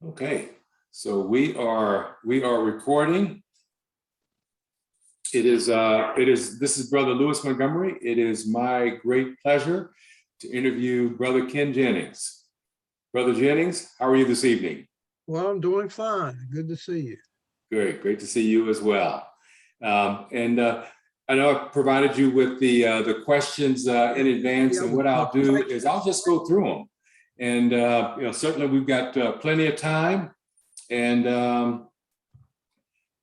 Okay, so we are recording. This is Brother Lewis Montgomery. It is my great pleasure to interview Brother Ken Jennings. Brother Jennings, how are you this evening? Well, I'm doing fine. Good to see you. Great to see you as well. I know I provided you with the questions in advance, and what I'll do is I'll just go through them. And certainly we've got plenty of time, and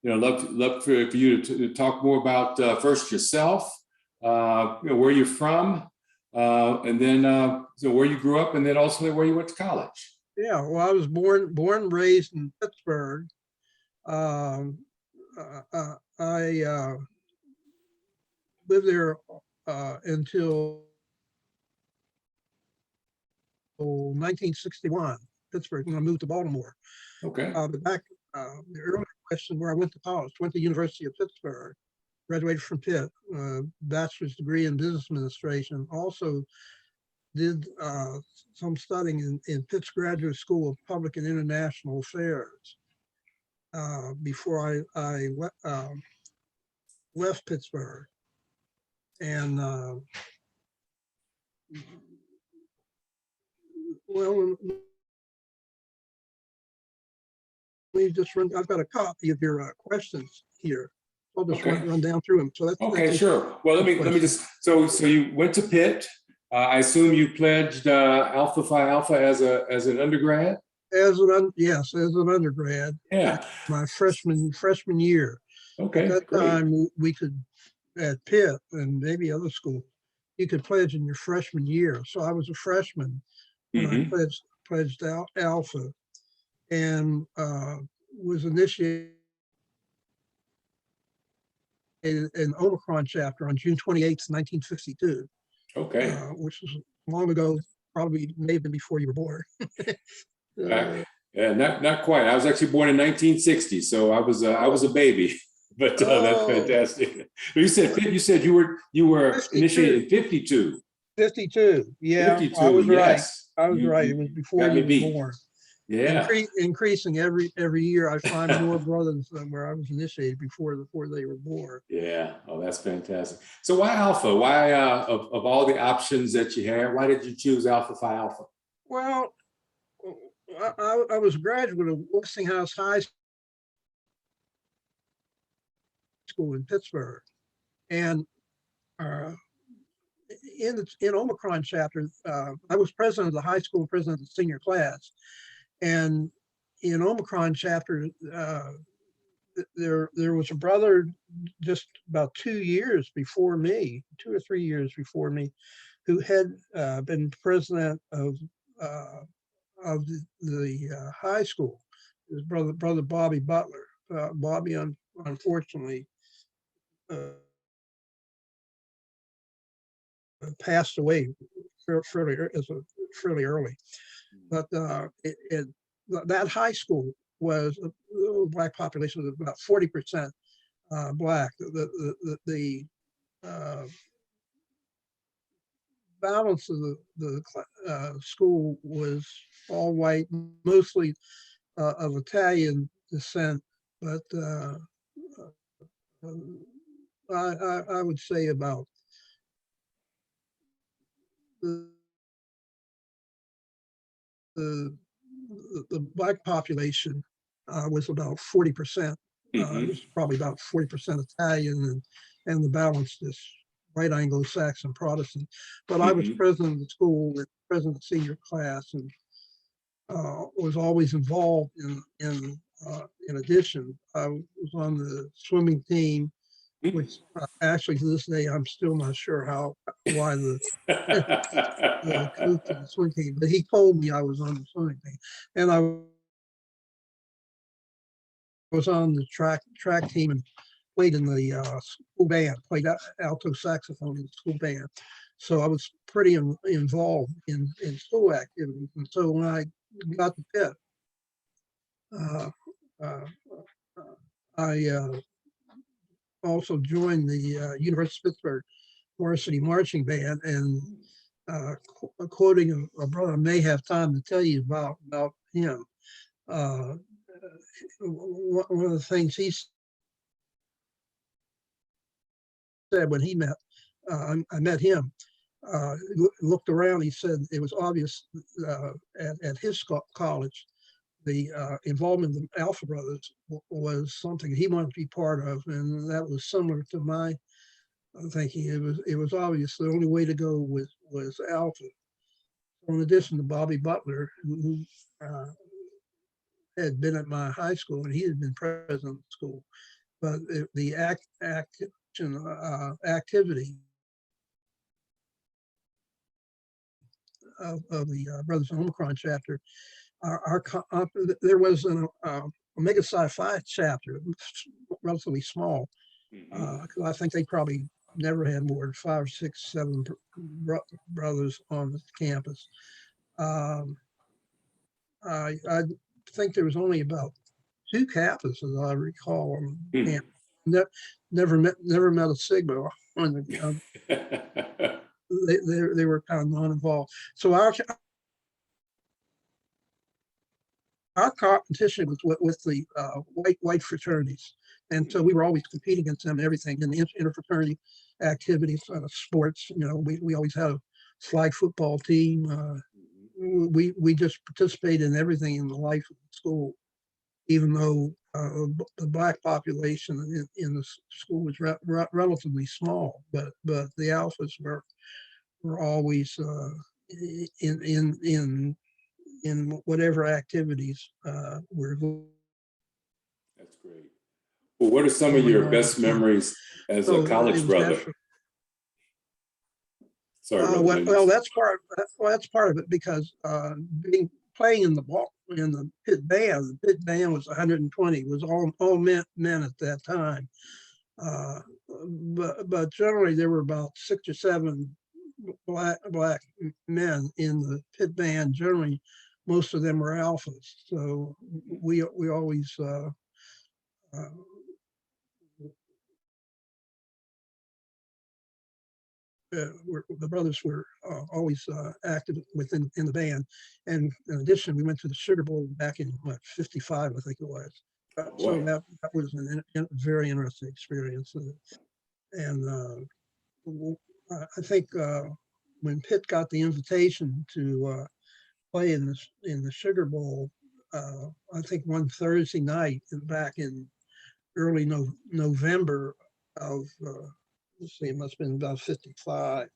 love for you to talk more about first yourself, where you're from, and then where you grew up, and then also where you went to college. Yeah, well, I was born and raised in Pittsburgh. I lived there until 1961, Pittsburgh, when I moved to Baltimore. Okay. But back the earlier question, where I went to college, went to the University of Pittsburgh, graduated from Pitt, bachelor's degree in business administration. Also did some studying in Pitt's Graduate School of Public and International Affairs before I left Pittsburgh. And well, we just run. I've got a copy of your questions here. I'll just run down through them. So that's okay. Sure. Well, let me just. So you went to Pitt. I assume you pledged Alpha Phi Alpha as an undergrad. Yes, as an undergrad. Yeah. My freshman year. Okay. At that great. time, we could at Pitt and maybe other schools, you could pledge in your freshman year. So I was a freshman when I pledged Alpha, and was initiated in Omicron Chapter on June 28th, 1962. Okay. Which was long ago, probably may have been before you were born. Yeah, not quite. I was actually born in 1960, so I was a baby. But that's fantastic. You said you were 52. Initiated in 52. 52. Yeah, 52, I was yes. Right. I was right. It was before you were born. Yeah. Increasing every year. I find more brothers than where I was initiated before they were born. Yeah. Oh, that's fantastic. So why Alpha? Why of all the options that you had, why did you choose Alpha Phi Alpha? Well, I was a graduate of Westinghouse High School in Pittsburgh, and in Omicron Chapter, I was president of the high school, president of the senior class. And in Omicron Chapter, there was a brother just about 2 years before me, 2 or 3 years before me, who had been president of the high school. His brother Bobby Butler. Bobby, unfortunately, passed away fairly early. But that high school was a black population of about 40% black. The balance of the school was all white, mostly of Italian descent. But I would say about the black population was about 40%. It was probably about 40% Italian, and the balance is white Anglo-Saxon Protestant. But I was president of the school, president of the senior class, and was always involved in addition. I was on the swimming team, which actually to this day I'm still not sure why the coach of the swimming team, but he told me I was on the swimming team, and I was on the track team and played in the school band, played alto saxophone in the school band. So I was pretty involved in school activities. And so when I got to Pitt, I also joined the University of Pittsburgh Varsity Marching Band, and quoting a brother, I may have time to tell you about him. uh, one of the things he said when he met, I met him, looked around, he said it was obvious at his college, the involvement of the Alpha Brothers was something he wanted to be part of, and that was similar to my thinking. It was obvious the only way to go was Alpha. In addition to Bobby Butler, who had been at my high school, and he had been president of the school, but the activity of the Brothers Omicron chapter, there was an Omega Psi Phi chapter, relatively small, because I think they probably never had more than 5, 6, 7 brothers on the campus. I think there was only about 2 Kappas, as I recall, on campus. Never met a Sigma on the. They were kind of non-involved. So our competition was with the white fraternities, and so we were always competing against them and everything in the interfraternity activities, sports. We always had a flag football team. We just participated in everything in the life of the school, even though the Black population in the school was relatively small, but the Alphas were always in whatever activities were. That's great. Well, what are some of your best memories as a college brother? Sorry, well, that's part of it, because playing in the pit band. The pit band was 120. It was all men at that time. But generally there were about 6 or 7 black men in the pit band. Generally, most of them were Alphas. So we always the brothers were always active in the band. And in addition, we went to the Sugar Bowl back in '55, I think it was. So that was a very interesting experience. And I think when Pitt got the invitation to play in the Sugar Bowl, I think one Thursday night back in early November of, let's see, it must have been about '55.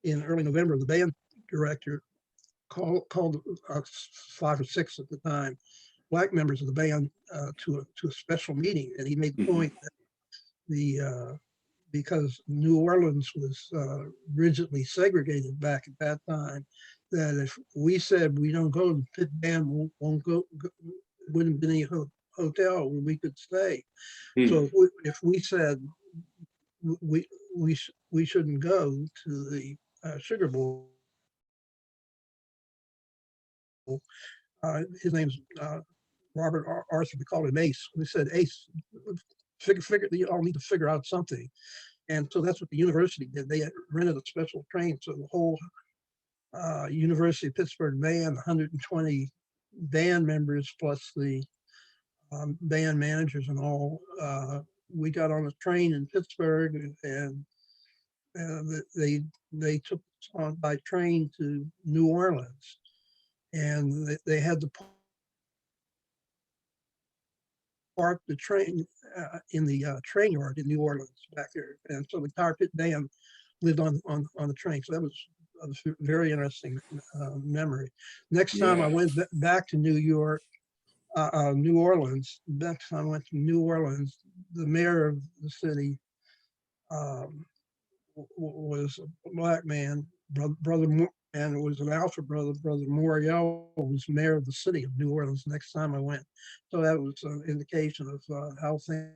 In early November, the band director called 5 or 6 at the time black members of the band to a special meeting, and he made the point that because New Orleans was rigidly segregated back at that time, that if we said we don't go, the pit band won't go, wouldn't be any hotel where we could stay. So if we said we shouldn't go to the Sugar Bowl, his name's Robert Arthur, we called him Ace. We said, Ace, figure you all need to figure out something. And so that's what the university did. They rented a special train, so the whole University of Pittsburgh band, 120 band members plus the band managers and all, we got on a train in Pittsburgh, and they took us on by train to New Orleans, and they had to park the train in the train yard in New Orleans back there, and so the entire pit band lived on the train. So that was a very interesting memory. Next time I went back to New Orleans. Next time I went to New Orleans, the mayor of the city was a black man, brother, and it was an Alpha brother. Brother Moriel was mayor of the city of New Orleans next time I went. So that was an indication of how things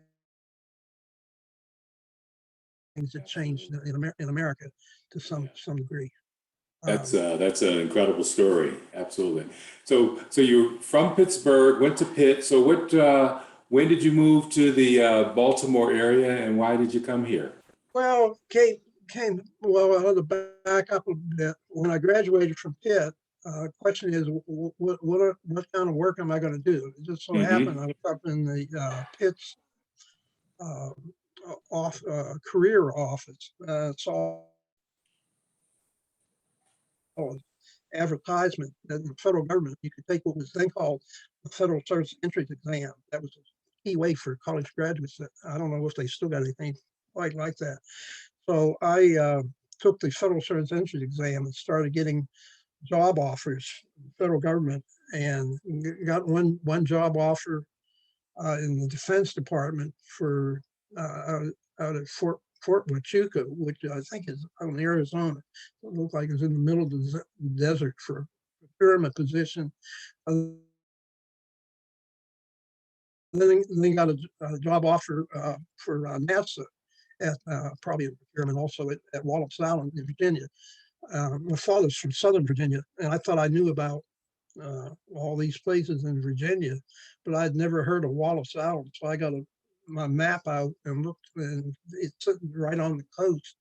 had changed in America to some degree. That's an incredible story. Absolutely. So you're from Pittsburgh, went to Pitt. So when did you move to the Baltimore area, and why did you come here? Well, I'll back up a bit. When I graduated from Pitt, question is, what kind of work am I going to do? It just so happened I was up in the Pitts career office, saw an advertisement that the federal government, you could take what was then called the Federal Service Entrance Exam. That was a key way for college graduates. I don't know if they still got anything quite like that. So I took the Federal Service Entrance Exam and started getting job offers from the federal government, and got one job offer in the Defense Department for out at Fort Huachuca, which I think is out in Arizona. It looked like it was in the middle of the desert for a procurement position. Then got a job offer for NASA at probably a procurement also at Wallops Island in Virginia. My father's from Southern Virginia, and I thought I knew about all these places in Virginia, but I'd never heard of Wallops Island. So I got my map out and looked, and it's sitting right on the coast,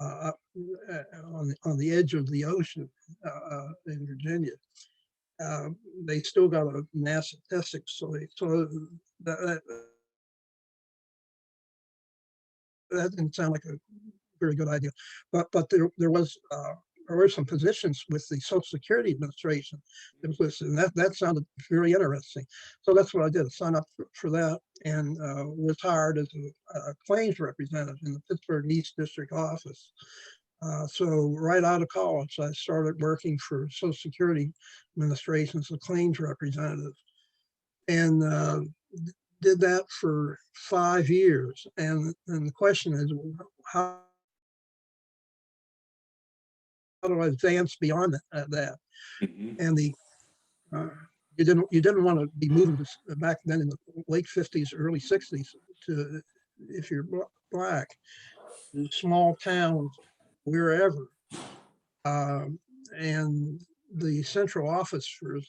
on the edge of the ocean in Virginia. They still got a NASA testing facility, so that didn't sound like a very good idea. But there were some positions with the Social Security Administration that was listed, and that sounded very interesting. So that's what I did. I signed up for that, and was hired as a claims representative in the Pittsburgh East District office. So right out of college, I started working for Social Security Administration as a claims representative, and did that for 5 years. And the question is, how do I advance beyond that? And you didn't want to be moving back then in the late 50s, early 60s to, if you're Black, small towns, wherever. And the central office for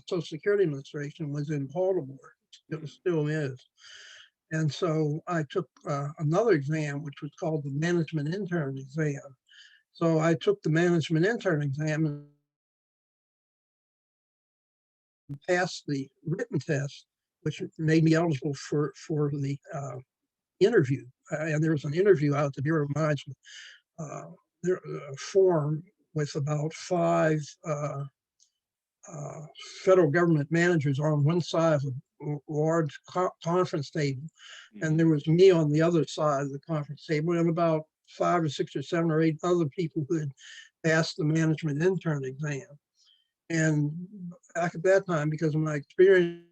Social Security Administration was in Baltimore. It still is. And so I took another exam, which was called the Management Intern Exam. So I took the Management Intern Exam and passed the written test, which made me eligible for the interview. And there was an interview out at the Bureau of Mines, there a form with about 5 federal government managers on one side of a large conference table, and there was me on the other side of the conference table, and about 5 or 6 or 7 or 8 other people who had passed the management intern exam. And back at that time, because of my experience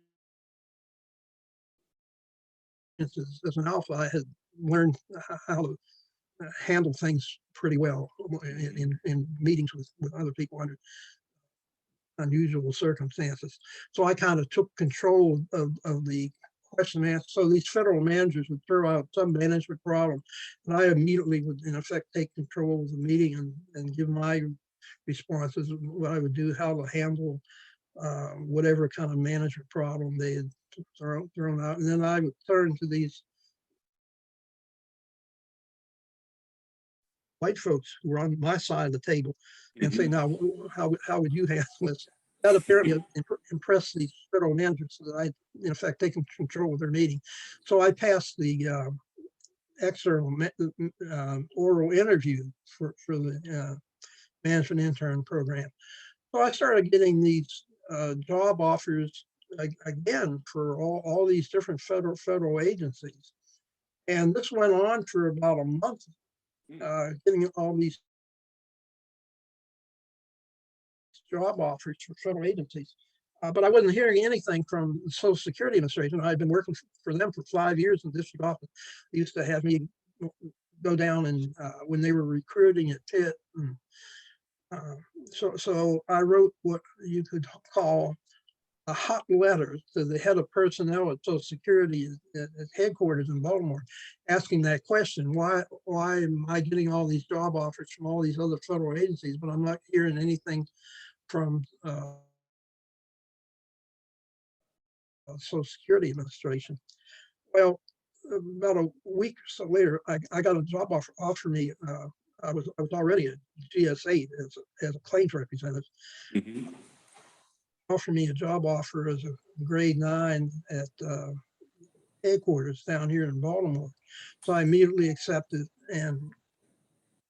as an alpha, I had learned how to handle things pretty well in meetings with other people under unusual circumstances. So I kind of took control of the question and answer. So these federal managers would throw out some management problem, and I immediately would, in effect, take control of the meeting and give my responses, what I would do, how to handle whatever kind of management problem they had thrown out. And then I would turn to these white folks who were on my side of the table and say, now, how would you handle this? That apparently impressed these federal managers, so that I, in effect, taken control of their meeting. So I passed the external oral interview for the management intern program. So I started getting these job offers again for all these different federal agencies. And this went on for about a month, getting all these job offers for federal agencies. But I wasn't hearing anything from the Social Security Administration. I'd been working for them for 5 years in the district office. They used to have me go down and when they were recruiting at Pitt. So I wrote what you could call a hot letter to the head of personnel at Social Security at headquarters in Baltimore, asking that question: why am I getting all these job offers from all these other federal agencies, but I'm not hearing anything from Social Security Administration? Well, about a week or so later, I got a job offer me was already a GS8 as a claims representative. Mhm. Offered me a job offer as a grade 9 at headquarters down here in Baltimore. So I immediately accepted, and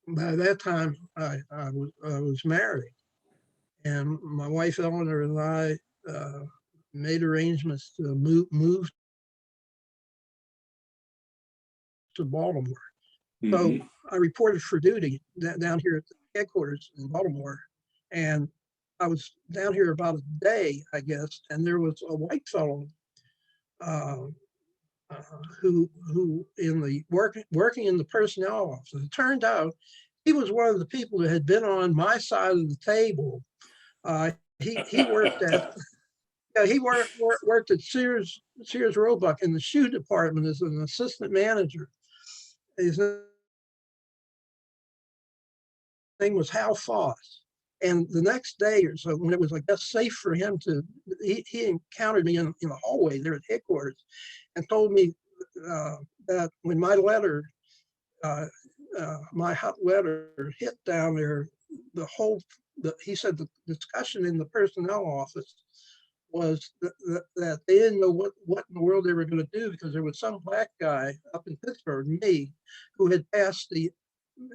by that time I was married, and my wife Eleanor and I made arrangements to move to Baltimore. So Mhm. I reported for duty down here at the headquarters in Baltimore, and I was down here about a day, I guess, and there was a white fellow uh, who in the working in the personnel office. It turned out he was one of the people that had been on my side of the table. He worked at he worked at Sears Roebuck in the shoe department as an assistant manager. His name was Hal Foss. And the next day or so, when it was, I guess, safe for him to, he encountered me in the hallway there at headquarters and told me that when my letter, my hot letter hit down there, he said the discussion in the personnel office was that they didn't know what in the world they were going to do, because there was some black guy up in Pittsburgh, me, who had passed the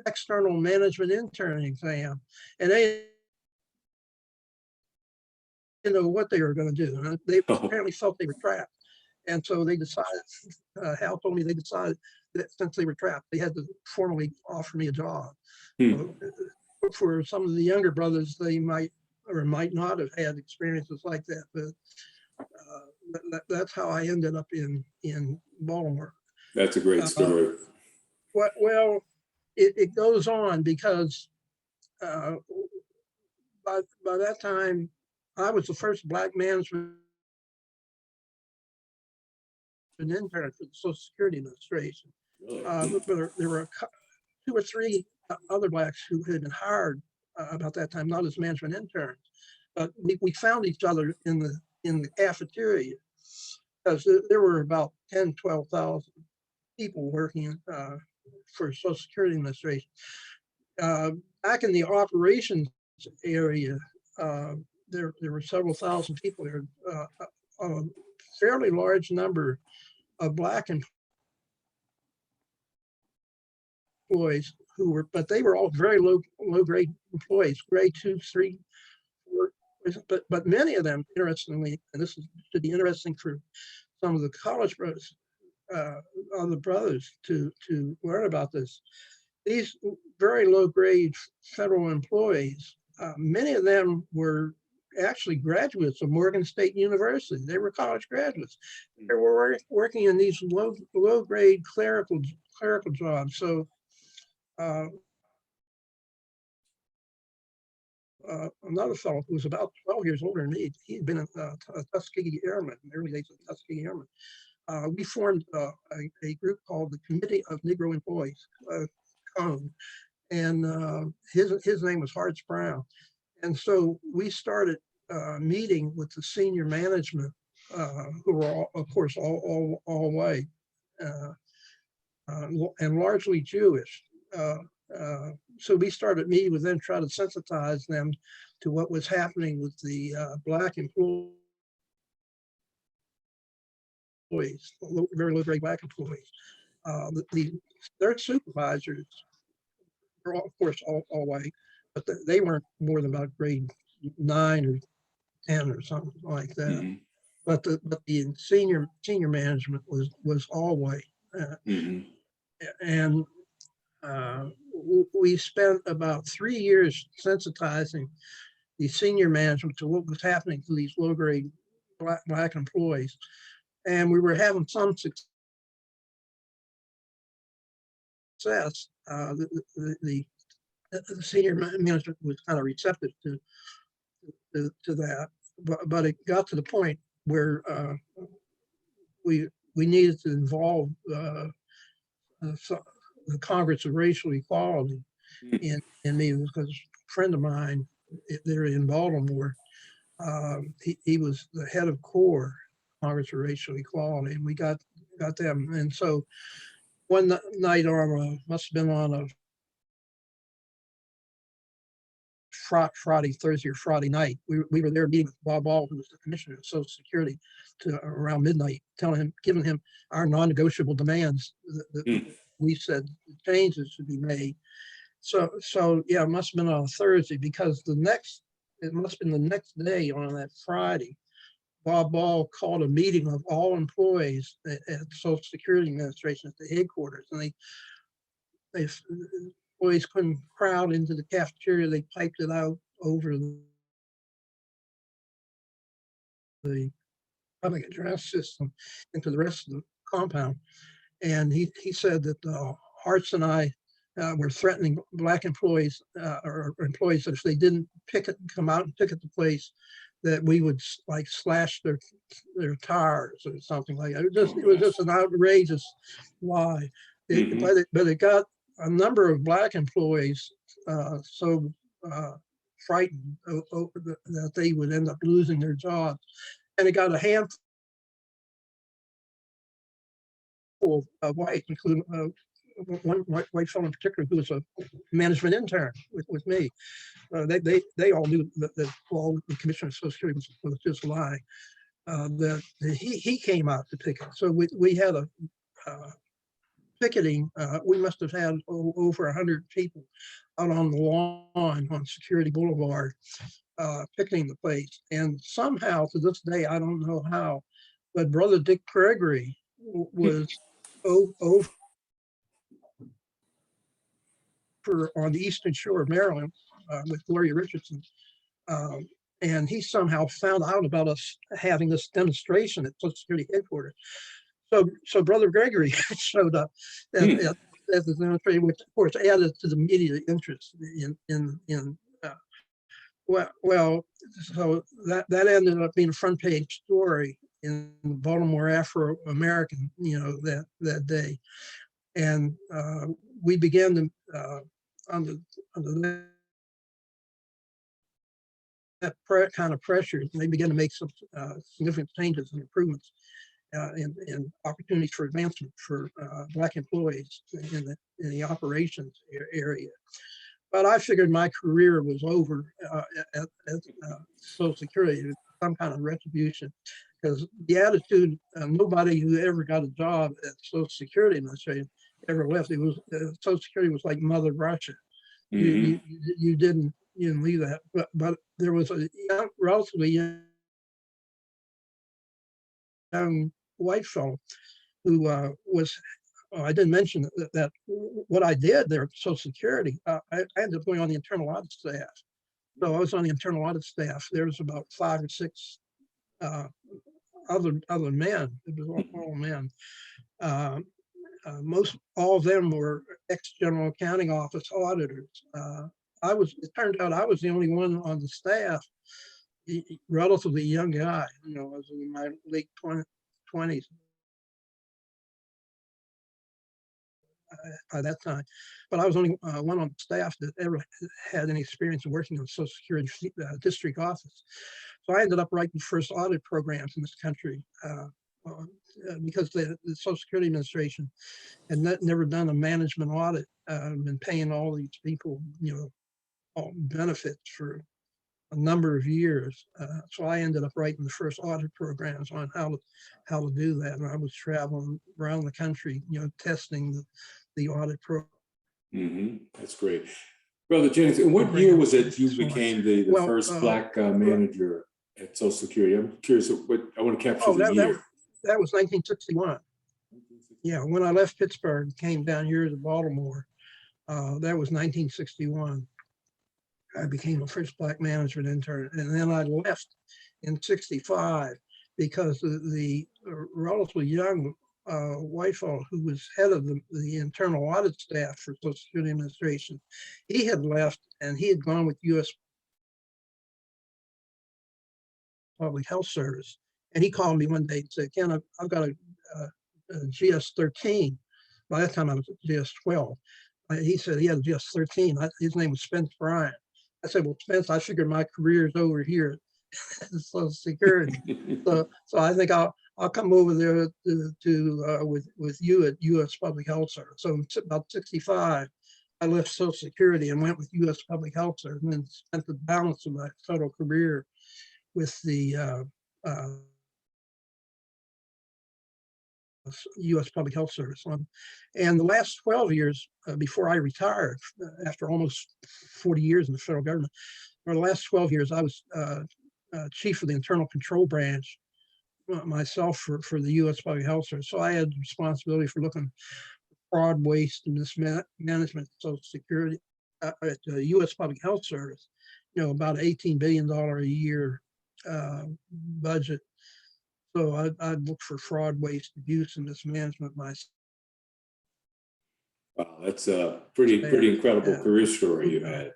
external management intern exam, and they didn't know what they were going to do. They apparently felt they were trapped. And so they decided, Hal told me they decided that since they were trapped, they had to formally offer me a job. Hmm. For some of the younger brothers, they might or might not have had experiences like that, but that's how I ended up in Baltimore. That's a great story. Well, it goes on because by that time, I was the first black management intern for the Social Security Administration. Really? But there were 2 or 3 other blacks who had been hired about that time, not as management interns, but we found each other in the cafeteria, because there were about 10, 12,000 people working for Social Security Administration. Back in the operations area, there were several thousand people there. A fairly large number of black employees but they were all very low grade employees, grade 2, 3, 4. But many of them, interestingly, and this should be interesting for some of the college brothers, other brothers to learn about this. These very low grade federal employees, many of them were actually graduates of Morgan State University. They were college graduates. They were working in these low grade clerical jobs. So another fellow who was about 12 years older than me, he'd been a Tuskegee Airman, in the early days of Tuskegee Airman. We formed a group called the Committee of Negro Employees, CONE, and his name was Hartz Brown. And so we started meeting with the senior management, who were, all, of course, all white and largely Jewish. So we started meeting with them, try to sensitize them to what was happening with the black employees, very low grade black employees. Their supervisors were, of course, all white, but they weren't more than about grade 9 or 10 or something like that. Mm-hmm. But the senior management was all white, Mm-hmm. and we spent about 3 years sensitizing the senior management to what was happening to these low grade black employees, and we were having some success. The senior management was kind of receptive to that, but it got to the point where we needed to involve the Congress of Racial Equality in me, because a friend of mine there in Baltimore, he was the head of CORE, Congress of Racial Equality, and we got them. And so one night on must have been on a Friday, Thursday or Friday night. We were there meeting with Bob Ball, who was the commissioner of Social Security, to around midnight, giving him our non-negotiable demands that we said changes should be made. So yeah, it must have been on a Thursday, because it must have been the next day, on that Friday, Bob Ball called a meeting of all employees at Social Security Administration at the headquarters, and they employees couldn't crowd into the cafeteria. They piped it out over the public address system into the rest of the compound. And he said that Hartz and I were threatening Black employees or employees that if they didn't come out and picket the place, that we would like slash their tires or something like that. It was just an outrageous lie. But it got a number of Black employees so frightened that they would end up losing their jobs. And it got a handful of whites, including one white fellow in particular who was a management intern with me. They all knew that all the commissioner of Social Security was just a lie. That he came out to picket. So we had a picketing. We must have had over 100 people out on the lawn on Security Boulevard picketing the place. And somehow, to this day, I don't know how, but Brother Dick Gregory was over on the eastern shore of Maryland with Gloria Richardson. And he somehow found out about us having this demonstration at Social Security headquarters. So Brother Gregory showed up as the demonstration, which of course added to the media interest so that ended up being a front page story in Baltimore Afro-American, that day. And we began to, under that kind of pressure, they began to make some significant changes and improvements and opportunities for advancement for Black employees in the operations area. But I figured my career was over at Social Security, some kind of retribution, because the attitude, nobody who ever got a job at Social Security Administration ever left. It was Social Security was like Mother Russia. You didn't leave that. But there was a relatively young white fellow who was. I didn't mention that what I did there at Social Security, I ended up going on the internal audit staff. So I was on the internal audit staff. There was about 5 or 6 other men. It was all men. All of them were ex-general accounting office auditors. It turned out I was the only one on the staff, relatively young guy. I was in my late 20s. By that time, but I was only one on staff that ever had any experience in working in the Social Security district office. So I ended up writing the first audit programs in this country because the Social Security Administration had never done a management audit and paying all these people, all benefits for a number of years. So I ended up writing the first audit programs on how to do that. And I was traveling around the country, testing the audit program. That's great. Brother Jennings, in what year was it you became the first Black manager at Social Security? I'm curious, I want to capture the year. That was 1961. Yeah, when I left Pittsburgh and came down here to Baltimore, that was 1961. I became a first Black management intern, and then I left in 65 because the relatively young white fellow who was head of the internal audit staff for Social Security Administration, he had left and he had gone with U.S. Public Health Service. And he called me one day and said, "Ken, I've got a GS-13. By that time I was at GS-12. He said he had a GS-13. His name was Spence Bryant. I said, "Well, Spence, I figured my career is over here at Social Security. So I think I'll come over there with you at U.S. Public Health Service." So about 65, I left Social Security and went with U.S. Public Health Service, and then spent the balance of my total career with the U.S. Public Health Service. And the last 12 years before I retired, after almost 40 years in the federal government, for the last 12 years, I was chief of the Internal Control Branch myself for the U.S. Public Health Service. So I had responsibility for looking at fraud, waste, and mismanagement, Social Security at the U.S. Public Health Service. About $18 billion a year budget. So I'd look for fraud, waste, abuse, and mismanagement myself. Wow, that's a pretty incredible career story you had.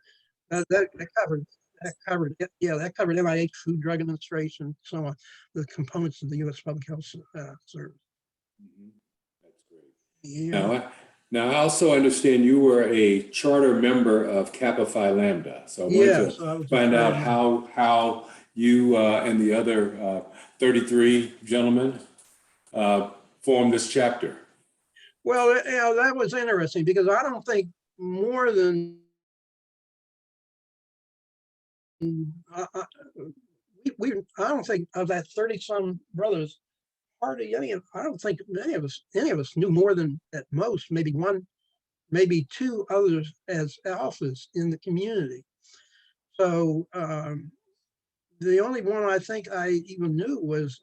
That covered NIH, Food Drug Administration, so on, the components of the U.S. Public Health Service. That's great. Yeah. Now, I also understand you were a charter member of Kappa Phi Lambda. So I wanted to find out how you and the other 33 gentlemen formed this chapter. Well, that was interesting because I don't think more than I don't think of that 30-some brothers, hardly any of, I don't think any of us knew more than at most maybe one, maybe two others as alphas in the community. So the only one I think I even knew was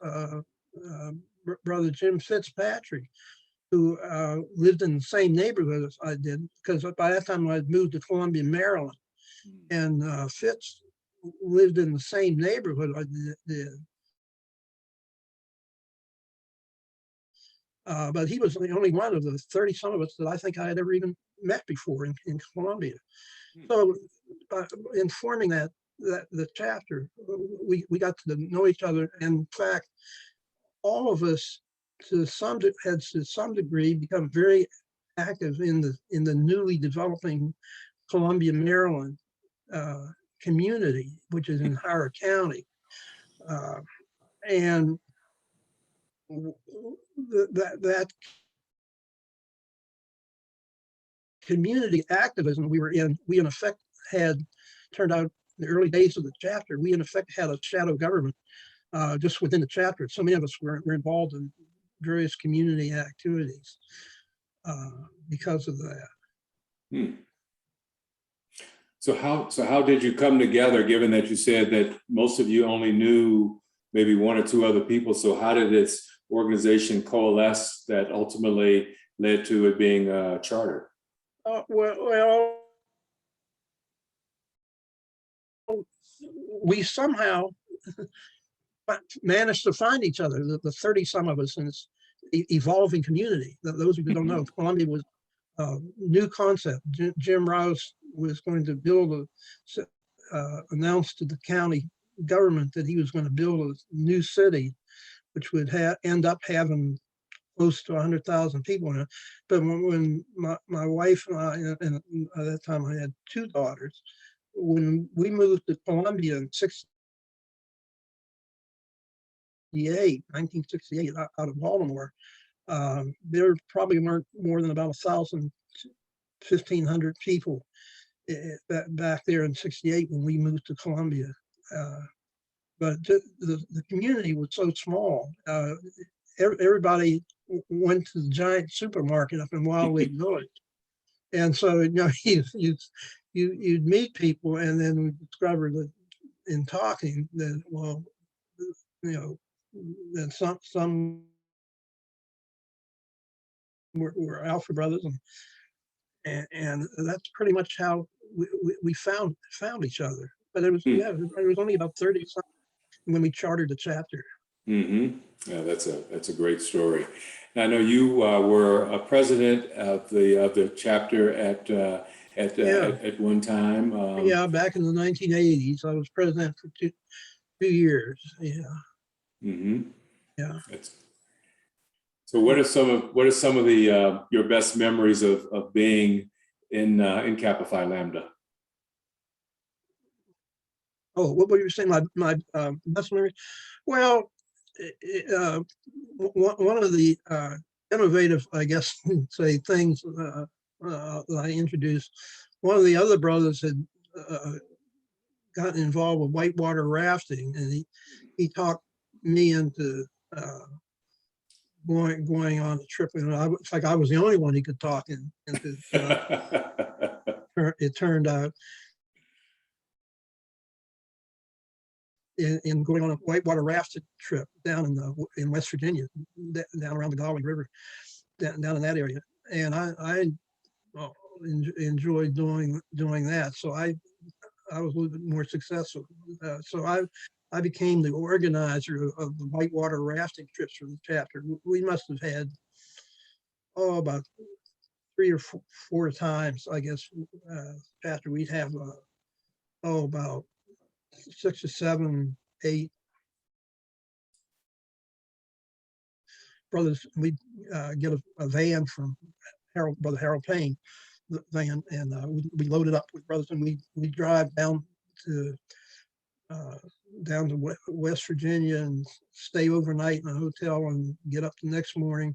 Brother Jim Fitzpatrick, who lived in the same neighborhood as I did, because by that time I'd moved to Columbia, Maryland, and Fitz lived in the same neighborhood I did. But he was the only one of the 30-some of us that I think I had ever even met before in Columbia. So in forming the chapter, we got to know each other. And in fact, all of us had to some degree become very active in the newly developing Columbia, Maryland community, which is in Howard County. And that community activism we were in, we in effect had, turned out in the early days of the chapter, we in effect had a shadow government just within the chapter. So many of us were involved in various community activities because of that. So how did you come together, given that you said that most of you only knew maybe one or two other people? So how did this organization coalesce that ultimately led to it being chartered? Well, we somehow managed to find each other, the 30-some of us in this evolving community. Those who don't know, Columbia was a new concept. Jim Rouse was going to build announced to the county government that he was going to build a new city, which would end up having close to 100,000 people in it. But when my wife and I, and at that time I had two daughters, when we moved to Columbia in 1968, out of Baltimore, there probably weren't more than about 1,000, 1,500 people back there in 68 when we moved to Columbia. But the community was so small. Everybody went to the giant supermarket up in Wild Lake Village. And so, you'd meet people, and then we discovered that in talking that, well, that some were Alpha brothers, and that's pretty much how we found each other. But it was it was only about 30 when we chartered the chapter. Yeah, that's a great story. And I know you were a president of the chapter at one time. Yeah, back in the 1980s, I was president for two years. Yeah. Yeah. So what are some of the your best memories of being in Kappa Phi Lambda? Oh, what were you saying? My best memory? Well, one of the innovative, I guess, say things that I introduced. One of the other brothers had gotten involved with whitewater rafting, and he talked me into going on the trip. And it's like I was the only one he could talk into. It turned out in going on a whitewater rafting trip down in West Virginia, down around the Gauley River, down in that area. And I enjoyed doing that. So I was a little bit more successful. So I became the organizer of the whitewater rafting trips for the chapter. We must have had, about 3 or 4 times, I guess, chapter. We'd have, about 6 or 7, 8 brothers. We'd get a van from Brother Harold Payne, the van, and we loaded up with brothers, and we drive down to West Virginia and stay overnight in a hotel and get up the next morning,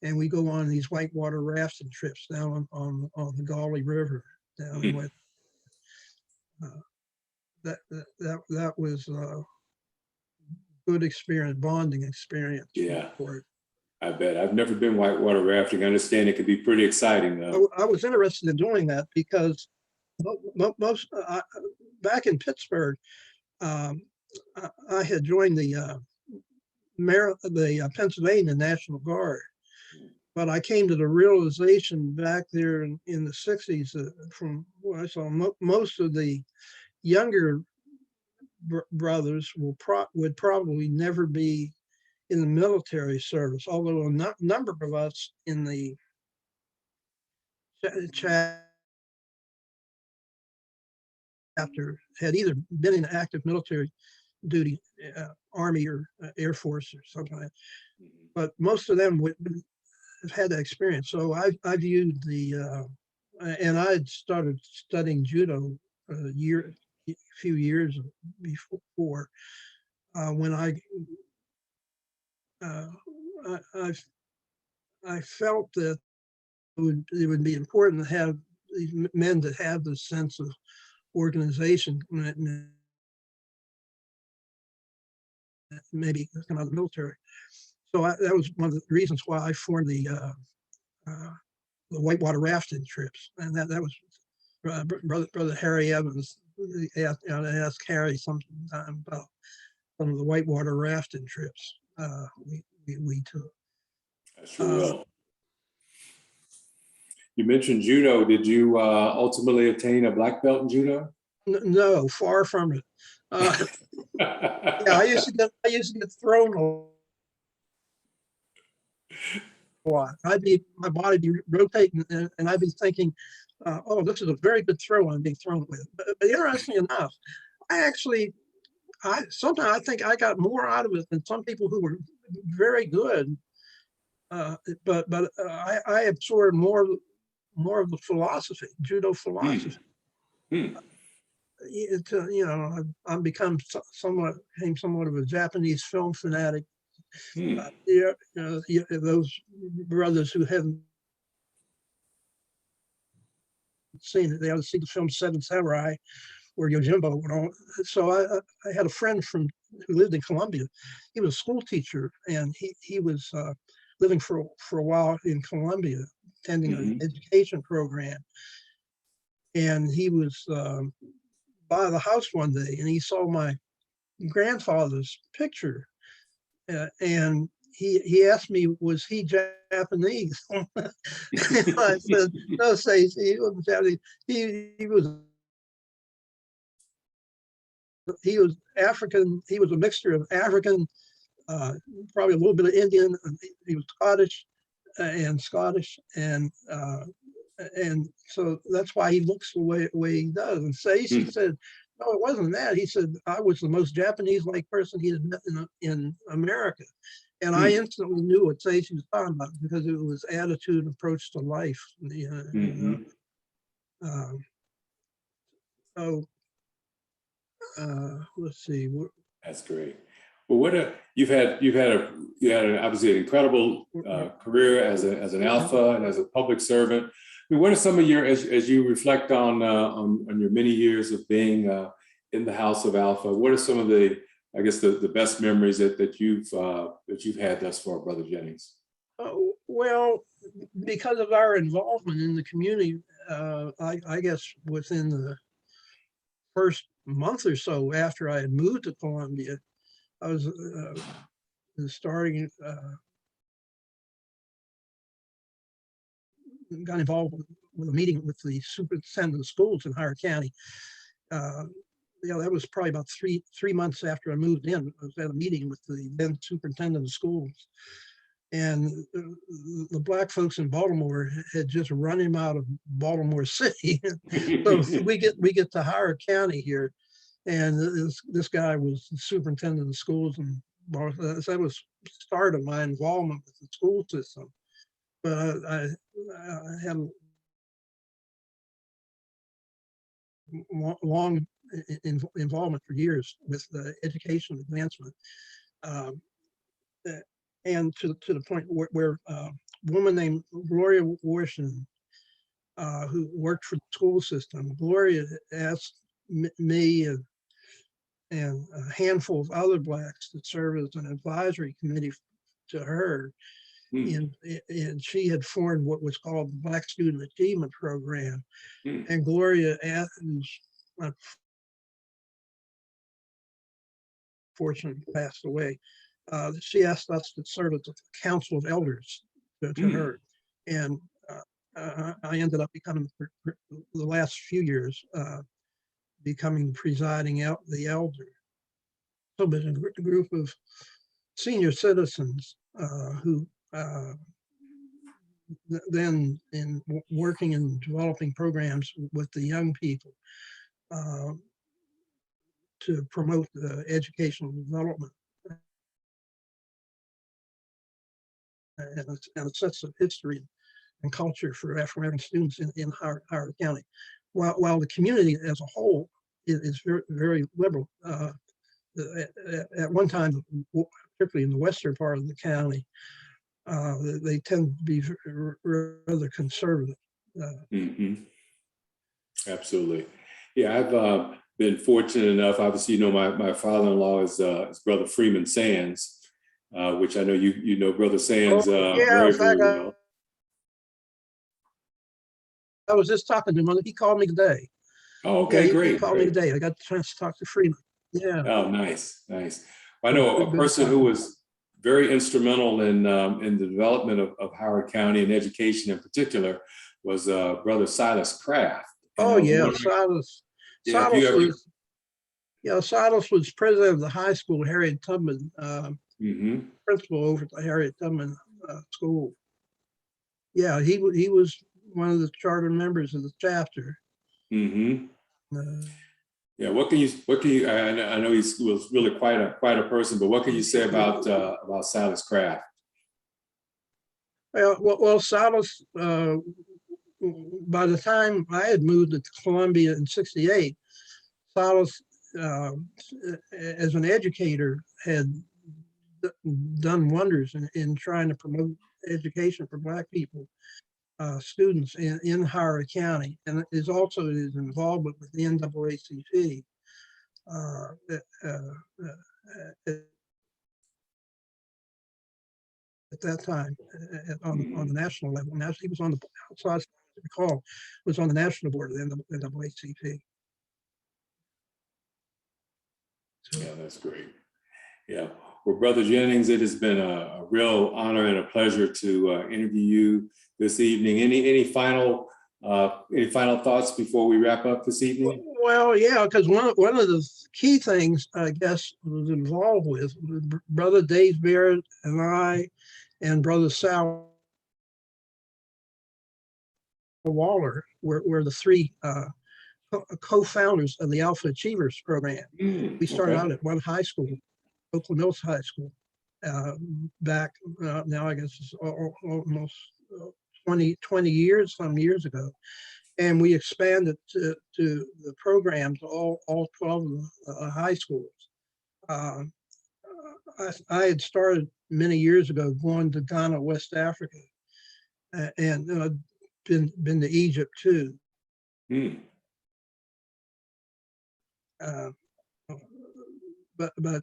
and we go on these whitewater rafting trips down on the Gauley River down in West. That was a good experience, bonding experience. Yeah, I bet. I've never been whitewater rafting. I understand it could be pretty exciting though. I was interested in doing that because most back in Pittsburgh, I had joined the Pennsylvania National Guard, but I came to the realization back there in the 60s from what I saw, most of the younger brothers would probably never be in the military service, although a number of us in the chapter had either been in active military duty, Army or Air Force or something like that. But most of them would have had that experience. So I viewed and I had started studying judo a few years before when I felt that it would be important to have these men that have this sense of organization commitment, maybe come out of the military. So that was one of the reasons why I formed the whitewater rafting trips, and that was brother Harry Evans. I asked Harry sometime about some of the whitewater rafting trips we took. I sure will. You mentioned judo. Did you ultimately attain a black belt in judo? No, far from it. Yeah, I used to get thrown a lot. My body be rotating, and I'd be thinking, "Oh, this is a very good throw I'm being thrown with." But interestingly enough, sometimes I think I got more out of it than some people who were very good. But I absorbed more of the philosophy, judo philosophy. I've become somewhat of a Japanese film fanatic. Those brothers who haven't seen it, they ought to see the film Seven Samurai, or Yojimbo and all. So I had a friend who lived in Columbia. He was a school teacher, and he was living for a while in Columbia, attending an education program. And he was by the house one day, and he saw my grandfather's picture, and he asked me, was he Japanese? I said, no, he wasn't Japanese. He was African. He was a mixture of African, probably a little bit of Indian. He was Scottish, and so that's why he looks the way he does. And Stacey said, no, it wasn't that. He said, I was the most Japanese-like person he had met in America. And I instantly knew what Stacey was talking about, because it was attitude, approach to life. Let's see. That's great. Well, you had obviously an incredible career as an alpha and as a public servant. What are some of your, as you reflect on your many years of being in the House of Alpha, what are some of the, I guess, the best memories that you've had thus far, Brother Jennings? Well, because of our involvement in the community, I guess within the first month or so after I had moved to Columbia, I was got involved with a meeting with the superintendent of schools in Howard County. That was probably about three months after I moved in. I was at a meeting with the then superintendent of schools. And the Black folks in Baltimore had just run him out of Baltimore City. So we get to Howard County here, and this guy was the superintendent of schools, and that was the start of my involvement with the school system. But I had long involvement for years with education advancement. And to the point where a woman named Gloria Washington, who worked for the school system, Gloria asked me and a handful of other Blacks to serve as an advisory committee to her. And she had formed what was called the Black Student Achievement Program. And Gloria, who's unfortunately passed away, she asked us to serve as a council of elders to her. And I ended up becoming, for the last few years, becoming presiding the elder. So there's a group of senior citizens who then in working and developing programs with the young people to promote educational development and a sense of history and culture for African-American students in Howard County. While the community as a whole is very, very liberal, at one time, particularly in the western part of the county, they tend to be rather conservative. Absolutely. Yeah, I've been fortunate enough, obviously, my father-in-law is Brother Freeman Sands, which I know you know Brother Sands very, very well. I was just talking to him. He called me today. Oh, okay, great. He called me today. I got the chance to talk to Freeman. Yeah. Oh, nice. I know a person who was very instrumental in the development of Howard County and education in particular was Brother Silas Craft. Oh yeah, Silas. Silas was president of the high school, Harriet Tubman, principal over at the Harriet Tubman school. Yeah, he was one of the charter members of the chapter. Yeah, what can you? I know he was really quite a person, but what can you say about Silas Craft? Well, Silas. By the time I had moved to Columbia in '68, Silas, as an educator, had done wonders in trying to promote education for Black people, students in Howard County, and is also his involvement with the NAACP at that time on the national level. Now he was on the outside, I recall, was on the national board of the NAACP. Yeah, that's great. Yeah. Well, Brother Jennings, it has been a real honor and a pleasure to interview you this evening. Any final thoughts before we wrap up this evening? Well, yeah, because one of the key things I guess was involved with Brother Dave Barrett and I and Brother Sal Waller were the three co-founders of the Alpha Achievers program. We started out at one high school, Oakland Mills High School, back now I guess it's almost 20 years, some years ago. And we expanded to the program to all 12 of the high schools. I had started many years ago going to Ghana, West Africa, and been to Egypt too. Hmm. But I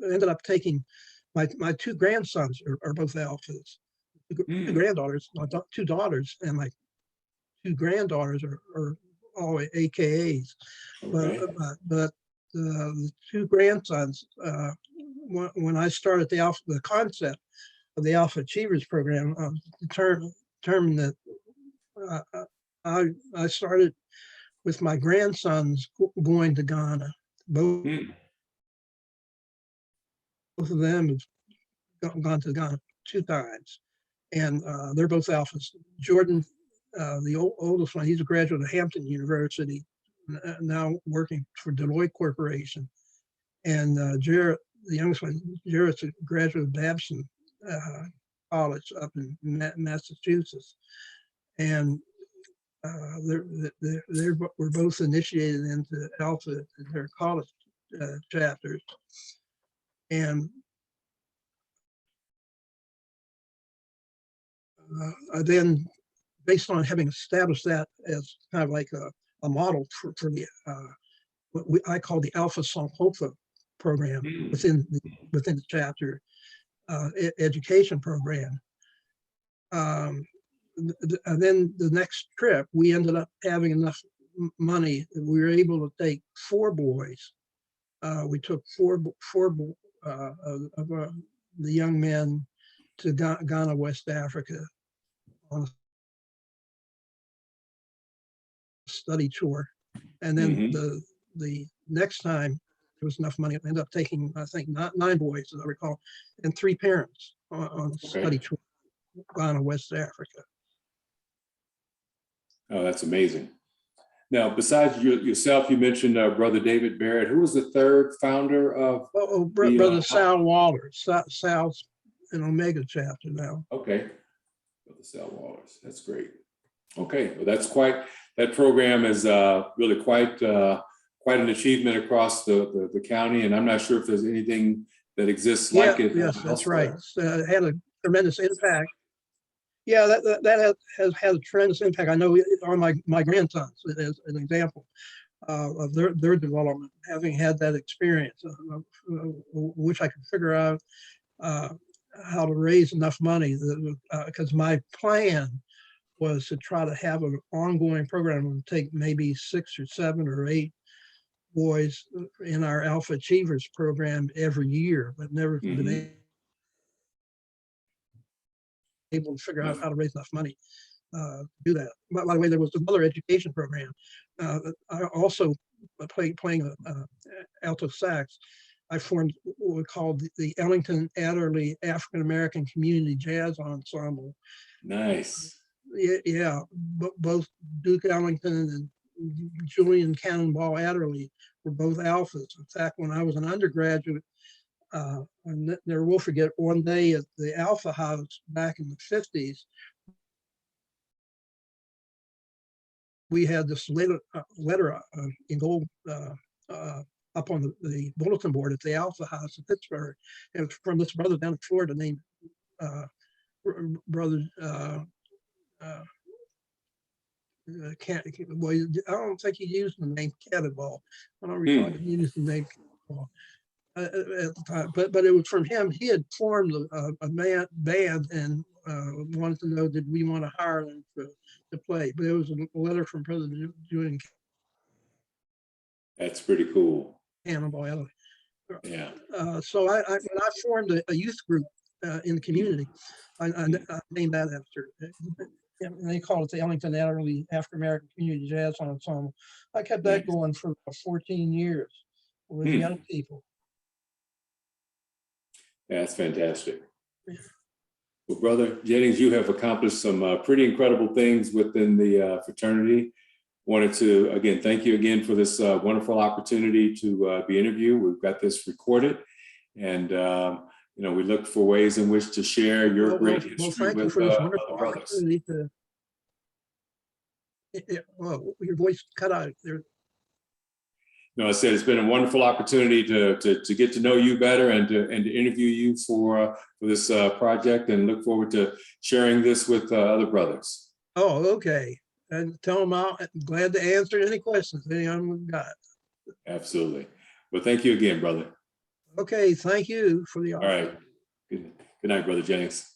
ended up taking my two grandsons are both alphas. Two granddaughters, two daughters, and my two granddaughters are all AKAs. Okay. But the two grandsons, when I started the concept of the Alpha Achievers program, determined that I started with my grandsons going to Ghana. Both of them have gone to Ghana 2 times, and they're both alphas. Jordan, the oldest one, he's a graduate of Hampton University, now working for Deloitte Corporation. And Jarrett, the youngest one, Jarrett's a graduate of Babson College up in Massachusetts. And they were both initiated into Alpha in their college chapters. And then, based on having established that as kind of like a model for the what I call the Alpha Sankofa program within the chapter education program. And then the next trip, we ended up having enough money that we were able to take 4 boys. We took four of the young men to Ghana, West Africa, on a study tour. And then the next time there was enough money, I ended up taking, I think, 9 boys, as I recall, and 3 parents on a study tour, Ghana, West Africa. Oh, that's amazing. Now, besides yourself, you mentioned Brother David Barrett. Who was the third founder of? Brother Sal Walters. Sal's in Omega chapter now. Okay, Brother Sal Walters. That's great. Okay, well, that program is really quite an achievement across the county, and I'm not sure if there's anything that exists like it. Yes, that's right. It had a tremendous impact. Yeah, that has had a tremendous impact. I know on my grandsons as an example of their development, having had that experience, which I could figure out how to raise enough money, because my plan was to try to have an ongoing program that would take maybe 6 or 7 or 8 boys in our Alpha Achievers program every year, but never been able to figure out how to raise enough money to do that. But by the way, there was another education program. I also playing alto sax. I formed what we called the Ellington Adderley African American Community Jazz Ensemble. Nice. Yeah, both Duke Ellington and Julian Cannonball Adderley were both alphas. In fact, when I was an undergraduate, I never will forget, one day at the Alpha House back in the 50s, we had this letter in gold up on the bulletin board at the Alpha House in Pittsburgh. And from this brother down in Florida named Brother well, I don't think he used the name Cannonball. I don't recall he used the name Cannonball at the time, but it was from him. He had formed a band and wanted to know, did we want to hire them to play? But it was a letter from Brother Julian. That's pretty cool. Cannonball. Yeah. So when I formed a youth group in the community, I named that after. And they call it the Ellington Adderley African American Community Jazz Ensemble. I kept that going for 14 years with young people. Yeah, that's fantastic. Yeah. Well, Brother Jennings, you have accomplished some pretty incredible things within the fraternity. Wanted to, again, thank you again for this wonderful opportunity to be interviewed. We've got this recorded, and we look for ways in which to share your great history thank you with for this other wonderful brothers. opportunity your voice cut out there. No, I said it's been a wonderful opportunity to get to know you better and to interview you for this project, and look forward to sharing this with other brothers. Oh, okay. And tell them I'm glad to answer any questions anyone got. Absolutely. Well, thank you again, brother. Okay, thank you for the All opportunity. right. Good night, Brother Jennings.